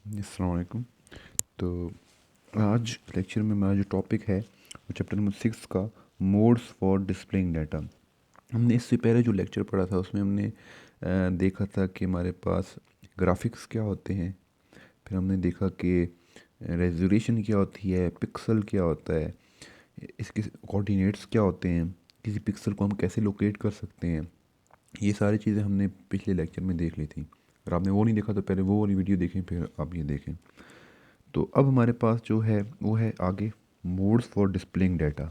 अस्सलाम वालेकुम। तो आज लेक्चर में हमारा जो टॉपिक है वो चैप्टर नंबर 6 का मोड्स फॉर डिस्प्लेइंग डाटा। हमने इससे पहले जो लेक्चर पढ़ा था उसमें हमने देखा था कि हमारे पास ग्राफिक्स क्या होते हैं। फिर हमने देखा कि रेजोल्यूशन क्या होती है, पिक्सल क्या होता है, इसके कोऑर्डिनेट्स क्या होते हैं, किसी पिक्सल को हम कैसे लोकेट कर सकते हैं। ये सारी चीज़ें हमने पिछले लेक्चर में देख ली थी। अगर आपने वो नहीं देखा तो पहले वो वाली वीडियो देखें, फिर आप ये देखें। तो अब हमारे पास जो है वो है आगे मोड्स फॉर डिस्प्लेइंग डाटा।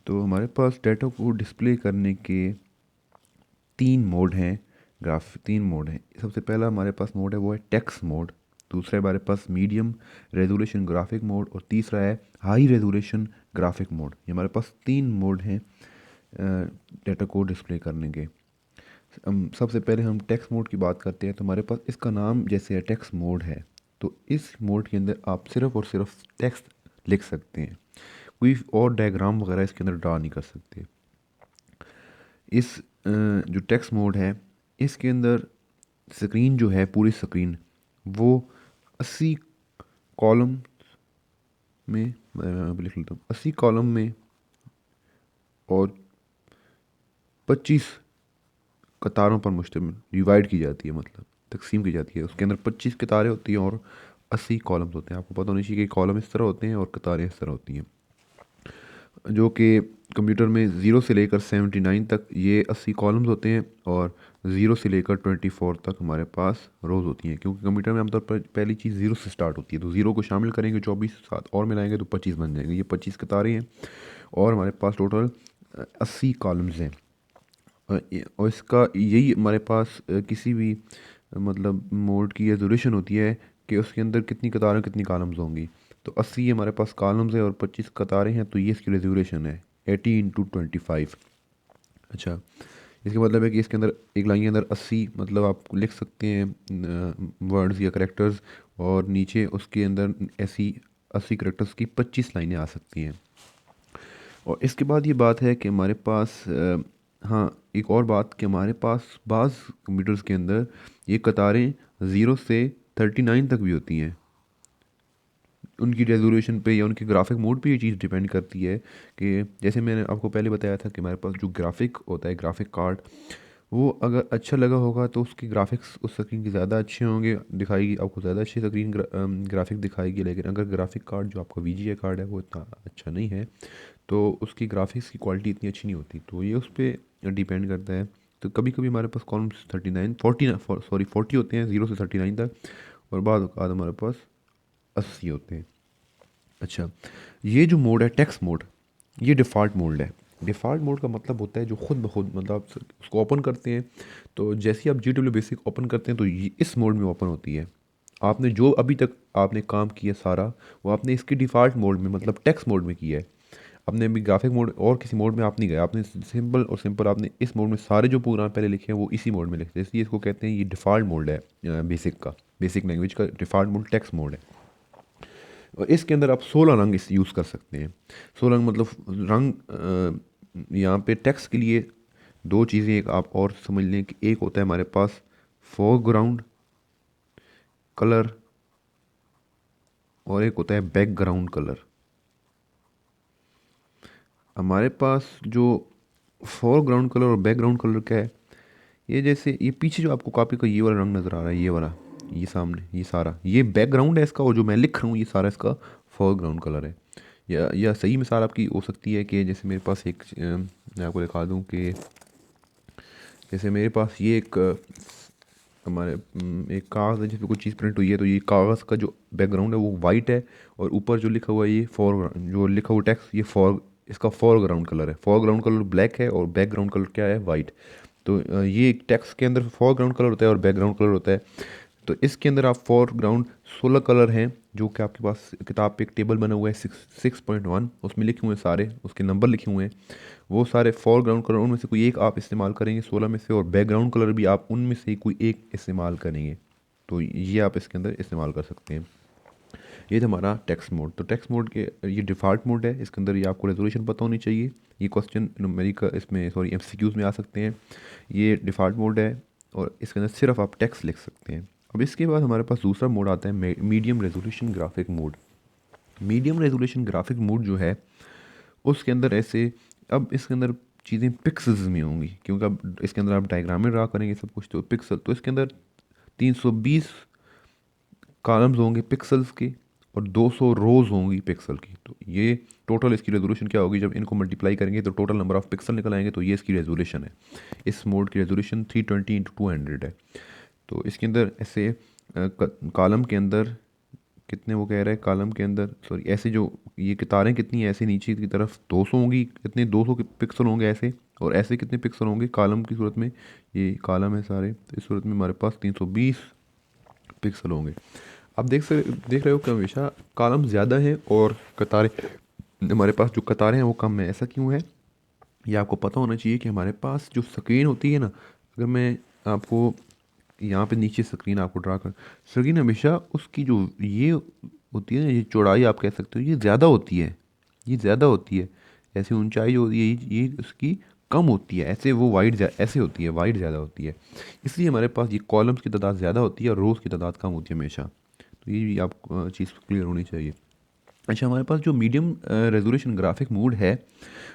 तो हमारे पास डाटा को डिस्प्ले करने के तीन मोड हैं। सबसे पहला हमारे पास मोड है वो है टेक्स्ट मोड। दूसरा है हमारे पास मीडियम रेजोल्यूशन ग्राफिक मोड और तीसरा है हाई रेजोल्यूशन ग्राफिक मोड। ये हमारे पास तीन मोड हैं डाटा को डिस्प्ले करने के। सबसे पहले हम टेक्स्ट मोड की बात करते हैं। तो हमारे पास इसका नाम जैसे है टेक्स्ट मोड है, तो इस मोड के अंदर आप सिर्फ और सिर्फ टेक्स्ट लिख सकते हैं, कोई और डायग्राम वगैरह इसके अंदर ड्रा नहीं कर सकते। इस जो टेक्स्ट मोड है इसके अंदर स्क्रीन जो है, पूरी स्क्रीन वो 80 कॉलम में, मैं अभी लिख लेता हूँ, 80 कॉलम में और 25 कतारों पर मुश्तमिल डिवाइड की जाती है, मतलब तकसीम की जाती है। उसके अंदर 25 कतारें होती हैं और 80 कॉलम्स होते हैं। आपको पता होना चाहिए कि कॉलम इस तरह होते हैं और कतारें इस तरह होती हैं, जो कि कंप्यूटर में 0 से लेकर 79 तक ये 80 कॉलम्स होते हैं और 0 से लेकर 24 तक हमारे पास रोज़ होती हैं। क्योंकि कंप्यूटर में आमतौर पर पहली चीज़ 0 से स्टार्ट होती है, तो 0 को शामिल करेंगे 24, साथ और मिलाएंगे तो 25 बन जाएंगे। ये 25 कतारें हैं और हमारे पास टोटल 80 कॉलम्स हैं। और इसका यही हमारे पास किसी भी मतलब मोड की रेजोल्यूशन होती है कि उसके अंदर कितनी कतारें कितनी कॉलम्स होंगी। तो 80 हमारे पास कॉलम्स है और 25 कतारें हैं, तो ये इसकी रेजोल्यूशन है 80 × 25। अच्छा, इसका मतलब है कि इसके अंदर एक लाइन के अंदर 80 मतलब आप लिख सकते हैं वर्ड्स या करेक्टर्स, और नीचे उसके अंदर ऐसी 80 करेक्टर्स की 25 लाइनें आ सकती हैं। और इसके बाद ये बात है कि हमारे पास हाँ, एक और बात कि हमारे पास बाज़ कंप्यूटर्स के अंदर ये कतारें 0 से 39 तक भी होती हैं। उनकी रेजोल्यूशन पे या उनके ग्राफिक मोड पे ये चीज़ डिपेंड करती है कि जैसे मैंने आपको पहले बताया था कि हमारे पास जो ग्राफिक होता है, ग्राफिक कार्ड, वो अगर अच्छा लगा होगा तो उसकी ग्राफिक्स उस स्क्रीन के ज़्यादा अच्छे होंगे, दिखाएगी आपको ज़्यादा अच्छी स्क्रीन ग्राफिक दिखाएगी। लेकिन अगर ग्राफिक कार्ड जो आपका वीजीए कार्ड है वो इतना अच्छा नहीं है तो उसकी ग्राफिक्स की क्वालिटी इतनी अच्छी नहीं होती। तो ये उस पर डिपेंड करता है। तो कभी कभी हमारे पास कॉलम्स 39 40 सॉरी 40 होते हैं 0 से 39 तक, और बाद हमारे पास 80 होते हैं। अच्छा, ये जो मोड है टेक्स्ट मोड, ये डिफ़ॉल्ट मोड है। डिफ़ॉल्ट मोड का मतलब होता है जो खुद ब खुद, मतलब आप उसको ओपन करते हैं तो जैसे ही आप GW बेसिक ओपन करते हैं तो ये इस मोड में ओपन होती है। आपने जो अभी तक आपने काम किया सारा, वो आपने इसके डिफ़ॉल्ट मोड में मतलब टेक्स्ट मोड में किया है। आपने अभी ग्राफिक मोड और किसी मोड में आप नहीं गए, आपने सिंपल और सिंपल आपने इस मोड में सारे जो प्रोग्राम पहले लिखे हैं वो इसी मोड में लिखते हैं। इसलिए इसको कहते हैं ये डिफ़ॉल्ट मोड है बेसिक का, बेसिक लैंग्वेज का डिफ़ॉल्ट मोड टेक्स्ट मोड है। और इसके अंदर आप 16 रंग इस यूज़ कर सकते हैं। 16 रंग मतलब रंग यहाँ पे टेक्स्ट के लिए दो चीज़ें एक आप और समझ लें कि एक होता है हमारे पास फोरग्राउंड कलर और एक होता है बैकग्राउंड कलर। हमारे पास जो फोरग्राउंड कलर और बैकग्राउंड कलर क्या है, ये जैसे ये पीछे जो आपको कॉपी का ये वाला रंग नज़र आ रहा है, ये वाला, ये सामने ये सारा ये बैकग्राउंड है इसका, और जो मैं लिख रहा हूँ ये सारा इसका फोरग्राउंड कलर है। या सही मिसाल आपकी हो सकती है कि जैसे मेरे पास एक मैं आपको दिखा दूँ कि जैसे मेरे पास ये एक हमारे एक कागज़ है जिस पे कोई चीज़ प्रिंट हुई है, तो ये कागज़ का जो बैकग्राउंड है वो वाइट है और ऊपर जो लिखा हुआ है ये जो लिखा हुआ टेक्स्ट ये इसका फोरग्राउंड कलर है। फोरग्राउंड कलर ब्लैक है और बैकग्राउंड कलर क्या है, वाइट। तो ये एक टेक्स्ट के अंदर फोरग्राउंड कलर होता है और बैकग्राउंड कलर होता है। तो इसके अंदर आप फोरग्राउंड 16 कलर हैं जो कि आपके पास किताब पे एक टेबल बना हुआ है 6.1, उसमें लिखे हुए हैं सारे, उसके नंबर लिखे हुए हैं। वो सारे फोरग्राउंड कलर उनमें से कोई एक आप इस्तेमाल करेंगे 16 में से, और बैकग्राउंड कलर भी आप उनमें से कोई एक इस्तेमाल करेंगे। तो ये आप इसके अंदर इस्तेमाल कर सकते हैं। ये था हमारा टेक्स्ट मोड। तो टेक्स्ट मोड के ये डिफ़ॉल्ट मोड है, इसके अंदर ये आपको रेजोल्यूशन पता होनी चाहिए। ये क्वेश्चन न्यूमेरिकल इसमें MCQs में आ सकते हैं। ये डिफ़ॉल्ट मोड है और इसके अंदर सिर्फ आप टेक्स्ट लिख सकते हैं। अब इसके बाद हमारे पास दूसरा मोड आता है medium resolution graphic mode. Medium resolution graphic mode जो है उसके अंदर ऐसे, अब इसके अंदर चीज़ें पिक्सल्स में होंगी, क्योंकि अब इसके अंदर आप डायग्राम में ड्रा करेंगे सब कुछ, तो पिक्सल, तो इसके अंदर 320 कॉलम्स होंगे पिक्सल्स के और 200 रोज़ होंगी पिक्सल की। तो ये टोटल इसकी रेजोल्यूशन क्या होगी, जब इनको मल्टीप्लाई करेंगे तो टोटल नंबर ऑफ पिक्सल निकल आएंगे। तो ये इसकी रेजोल्यूशन है। इस मोड की रेजोल्यूशन 320x200 है। तो इसके अंदर ऐसे कॉलम के अंदर कितने, वो कह रहे हैं कॉलम के अंदर, सॉरी ऐसे जो ये कितारें कितनी है, ऐसे नीचे की तरफ 200 होंगी, कितने 200 के पिक्सल होंगे ऐसे, और ऐसे कितने पिक्सल होंगे कॉलम की सूरत में, ये कॉलम है सारे, तो इस सूरत में हमारे पास 320 पिक्सल होंगे। आप देख रहे हो कि हमेशा कॉलम ज़्यादा है और कतारें, हमारे पास जो कतारें हैं वो कम है। ऐसा क्यों है, ये आपको पता होना चाहिए कि हमारे पास जो स्क्रीन होती है ना, अगर मैं आपको यहाँ पे नीचे स्क्रीन आपको ड्रा कर, स्क्रीन हमेशा उसकी जो ये होती है ना, ये चौड़ाई आप कह सकते हो, ये ज़्यादा होती है, ये ज़्यादा होती है। ऐसी ऊंचाई जो होती है ये उसकी कम होती है, ऐसे वो वाइड ऐसे होती है, वाइड ज़्यादा होती है। इसलिए हमारे पास ये कॉलम्स की तादाद ज़्यादा होती है और रोज़ की तादाद कम होती है हमेशा। तो ये भी आप चीज़ क्लियर होनी चाहिए। अच्छा, हमारे पास जो मीडियम रेजोल्यूशन ग्राफिक मोड है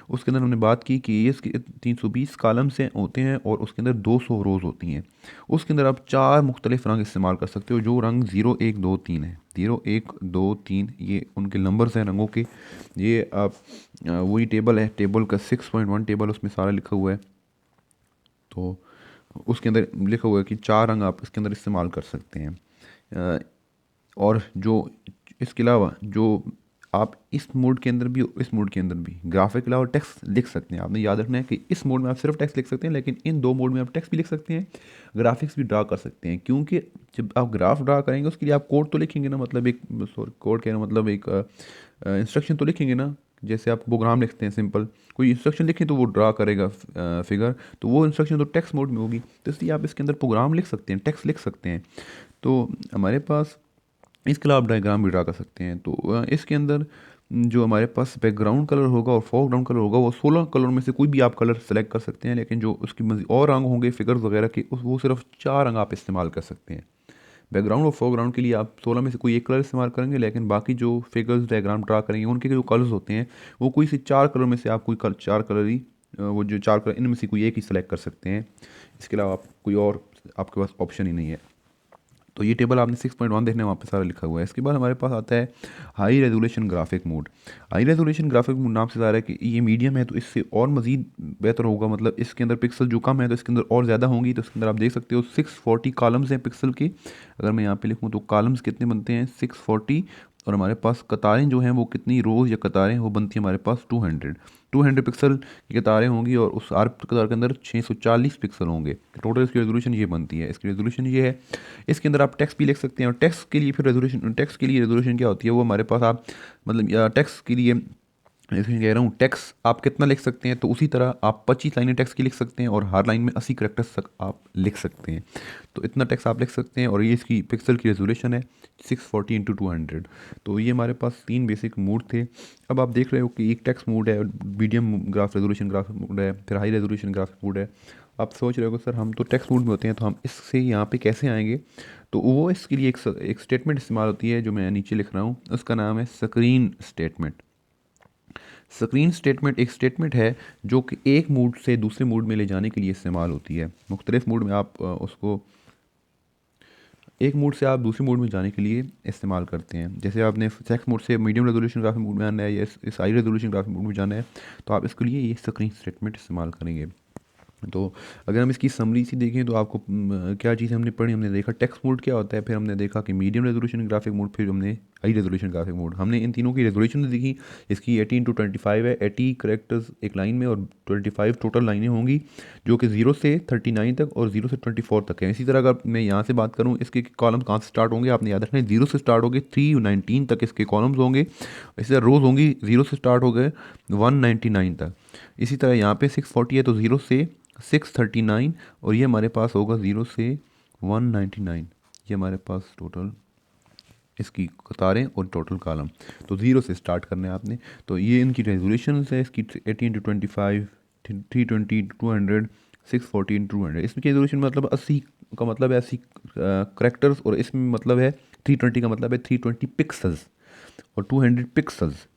उसके अंदर हमने बात की कि ये इसके 320 कॉलम से होते हैं और उसके अंदर 200 रोज़ होती हैं। उसके अंदर आप 4 मुख्तलिफ रंग इस्तेमाल कर सकते हो, जो रंग 0 1 2 3 है। 0 1 2 3 ये उनके नंबर्स हैं रंगों के। ये आप वही टेबल है, टेबल का 6.1 टेबल, उसमें सारा लिखा हुआ है। तो उसके अंदर लिखा हुआ है कि 4 रंग आप इसके अंदर इस्तेमाल कर सकते हैं। और जो इसके अलावा जो आप इस मोड के अंदर भी, इस मोड के अंदर भी ग्राफिक के अलावा टेक्स्ट लिख सकते हैं। आपने याद रखना है कि इस मोड में आप सिर्फ टेक्स्ट लिख सकते हैं, लेकिन इन दो मोड में आप टेक्स्ट भी लिख सकते हैं, ग्राफिक्स भी ड्रा कर सकते हैं। क्योंकि जब आप ग्राफ ड्रा करेंगे उसके लिए आप कोड तो लिखेंगे ना, मतलब एक, सॉरी कोड कहना मतलब एक इंस्ट्रक्शन तो लिखेंगे ना। जैसे आप प्रोग्राम लिखते हैं सिंपल, कोई इंस्ट्रक्शन लिखें तो वो ड्रा करेगा फिगर, तो वो इंस्ट्रक्शन तो टेक्स्ट मोड में होगी। तो इसलिए आप इसके अंदर प्रोग्राम लिख सकते हैं, टेक्स्ट लिख सकते हैं। तो हमारे पास इसके अलावा आप डायग्राम भी ड्रा कर सकते हैं। तो इसके अंदर जो हमारे पास बैकग्राउंड कलर होगा और फोरग्राउंड कलर होगा, वो 16 कलर में से कोई भी आप कलर सेलेक्ट कर सकते हैं। लेकिन जो उसकी मज़ीद और रंग होंगे फिगर्स वगैरह के, वो सिर्फ 4 रंग आप इस्तेमाल कर सकते हैं। बैकग्राउंड और फोरग्राउंड के लिए आप 16 में से कोई एक कलर इस्तेमाल करेंगे, लेकिन बाकी जो फिगर्स डायग्राम ड्रा करेंगे उनके जो कलर्स होते हैं वो कोई से 4 कलर में से आप कोई 4 कलर ही, वो जो 4 कलर इनमें से कोई एक ही सेलेक्ट कर सकते हैं। इसके अलावा आप कोई और, आपके पास ऑप्शन ही नहीं है। तो ये टेबल आपने 6.1 देखना है, वहाँ पे सारा लिखा हुआ है। इसके बाद हमारे पास आता है high resolution graphic mode. High resolution graphic mode नाम से ज़ाहिर है कि ये मीडियम है, तो इससे और मज़ीद बेहतर होगा, मतलब इसके अंदर पिक्सल जो कम है तो इसके अंदर और ज़्यादा होंगी। तो इसके अंदर आप देख सकते हो 640 कॉलम्स हैं पिक्सल के। अगर मैं यहाँ पे लिखूँ तो कॉलम्स कितने बनते हैं 640, और हमारे पास कतारें जो हैं वो कितनी रोज़ या कतारें वो बनती हैं हमारे पास 200 पिक्सल की कतारें होंगी, और उस हर कतार के अंदर 640 पिक्सल होंगे। टोटल इसकी रेजोल्यूशन ये बनती है। इसकी रेजोल्यूशन ये है। इसके अंदर आप टेक्स्ट भी लिख सकते हैं, और टेक्स्ट के लिए फिर रेजोल्यूशन, टेक्स्ट के लिए रेजोल्यूशन क्या होती है वो हमारे पास, आप मतलब टेक्स्ट के लिए, इसलिए कह रहा हूँ टेक्स्ट आप कितना लिख सकते हैं, तो उसी तरह आप 25 लाइनें टेक्स्ट की लिख सकते हैं और हर लाइन में 80 करेक्टर्स तक आप लिख सकते हैं। तो इतना टेक्स्ट आप लिख सकते हैं, और ये इसकी पिक्सल की रेजोल्यूशन है 640x200। तो ये हमारे पास 3 बेसिक मोड थे। अब आप देख रहे हो कि एक टेक्स्ट मोड है, medium graph resolution graphic mode है, फिर हाई रेजोल्यूशन ग्राफिक मोड है। आप सोच रहे हो सर हम तो टेक्स्ट मोड में होते हैं, तो हम इससे यहाँ पे कैसे आएंगे। तो वो इसके लिए एक स्टेटमेंट इस्तेमाल होती है जो मैं नीचे लिख रहा हूँ, उसका नाम है स्क्रीन स्टेटमेंट। स्क्रीन स्टेटमेंट एक स्टेटमेंट है जो कि एक मोड से दूसरे मोड में ले जाने के लिए इस्तेमाल होती है। मुख्तलिफ मोड में आप उसको एक मोड से आप दूसरे मोड में जाने के लिए इस्तेमाल करते हैं। जैसे आपने टेक्स्ट मोड से मीडियम रेजोल्यूशन ग्राफिक मोड में आना है या इस हाई रेजोल्यूशन ग्राफिक मोड में जाना है, तो आप इसके लिए ये स्क्रीन स्टेटमेंट इस्तेमाल करेंगे। तो अगर हम इसकी समरी सी देखें तो आपको क्या चीज़ें हमने पढ़ी, हमने देखा टेक्स्ट मोड क्या होता है, फिर हमने देखा कि मीडियम रेजोल्यूशन ग्राफिक मोड, फिर हमने हाई रेजोल्यूशन ग्राफिक मोड। हमने इन तीनों की रेजोल्यूशन देखी। इसकी 18x25 है, 80 करेक्टर्स एक लाइन में, और 25 टोटल लाइनें होंगी जो कि 0 से 39 तक और 0 से 24 तक है। इसी तरह अगर मैं यहाँ से बात करूँ, इसके कॉलम कहाँ से स्टार्ट होंगे, आपने याद रखना है 0 से स्टार्ट होंगे 319 तक इसके कॉलम्स होंगे। इसी तरह रोज़ होंगी 0 से स्टार्ट हो गए 199 तक। इसी तरह यहाँ पे 640 है तो 0 से 639, और ये हमारे पास होगा 0 से 199। ये हमारे पास टोटल इसकी कतारें और टोटल कॉलम। तो 0 से स्टार्ट करना है आपने। तो ये इनकी रेजोल्यूशन है इसकी 18x25, 320x200, 640x200। इसमें की रेजोल्यूशन मतलब 80 का मतलब है ऐसी करेक्टर्स, और इसमें मतलब है 320 का मतलब है 320 पिक्सल्स और 200 पिक्सल्स।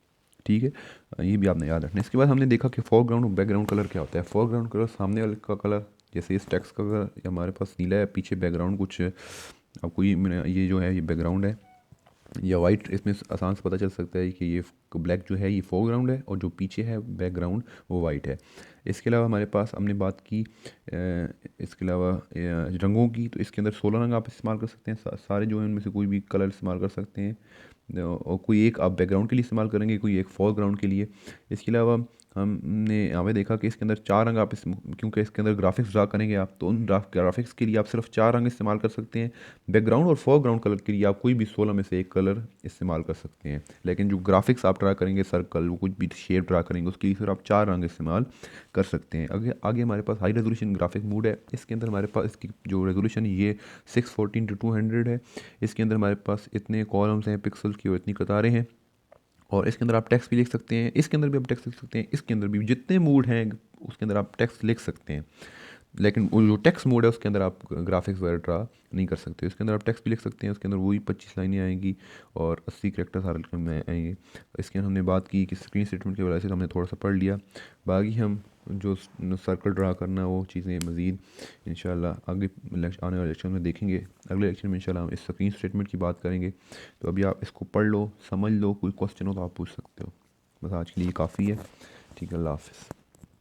ठीक है, ये भी आपने याद रखना है। इसके बाद हमने देखा कि फोरग्राउंड और बैकग्राउंड कलर क्या होता है। फोरग्राउंड कलर सामने वाले का कलर, जैसे इस टेक्स्ट का कलर हमारे पास नीला है, पीछे बैकग्राउंड कुछ आपको ये जो है ये बैकग्राउंड है या वाइट, इसमें आसान से पता चल सकता है कि ये ब्लैक जो है ये फोरग्राउंड है और जो पीछे है बैकग्राउंड वो वाइट है। इसके अलावा हमारे पास हमने बात की इसके अलावा रंगों की, तो इसके अंदर 16 रंग आप इस्तेमाल कर सकते हैं, सारे जो हैं उनमें से कोई भी कलर इस्तेमाल कर सकते हैं, और कोई एक आप बैकग्राउंड के लिए इस्तेमाल करेंगे, कोई एक फोरग्राउंड के लिए। इसके अलावा हमने यहाँ पे देखा कि इसके अंदर 4 रंग आप क्योंकि इसके अंदर ग्राफिक्स ड्रा करेंगे आप, तो उन ग्राफिक्स के लिए आप सिर्फ 4 रंग इस्तेमाल कर सकते हैं। बैकग्राउंड और फोरग्राउंड कलर के लिए आप कोई भी 16 में से एक कलर इस्तेमाल कर सकते हैं, लेकिन जो ग्राफिक्स आप ड्रा करेंगे, सर्कल, वो कुछ भी शेप ड्रा करेंगे, उसके लिए फिर आप 4 रंग इस्तेमाल कर सकते हैं। आगे आगे हमारे पास हाई रेजोल्यूशन ग्राफिक मोड है। इसके अंदर हमारे पास इसकी जो रेजोल्यूशन ये 640x200 है। इसके अंदर हमारे पास इतने कॉलम्स हैं पिक्सल्स की और इतनी कतारें हैं, और इसके अंदर आप टेक्स्ट भी लिख सकते हैं, इसके अंदर भी आप टेक्स्ट लिख सकते हैं, इसके अंदर भी जितने मूड हैं उसके अंदर आप टेक्स्ट लिख सकते हैं। लेकिन वो जो टेक्स्ट मोड है उसके अंदर आप ग्राफिक्स वगैरह ड्रा नहीं कर सकते। उसके अंदर आप टेक्स्ट भी लिख सकते हैं, उसके अंदर वही 25 लाइनें आएंगी और 80 करेक्टर्स हर में आएंगे। इसके अंदर हमने बात की कि स्क्रीन स्टेटमेंट की वजह से हमने थोड़ा सा पढ़ लिया। बाकी हम जो सर्कल ड्रा करना वो चीज़ें मज़ीद इंशाल्लाह आगे आने वाले लेक्चर में देखेंगे। अगले लेक्चर में इंशाल्लाह हम इस स्क्रीन स्टेटमेंट की बात करेंगे। तो अभी आप इसको पढ़ लो, समझ लो, कोई क्वेश्चन हो तो आप पूछ सकते हो। बस आज के लिए काफ़ी है। ठीक है, अल्लाह हाफ़िज़।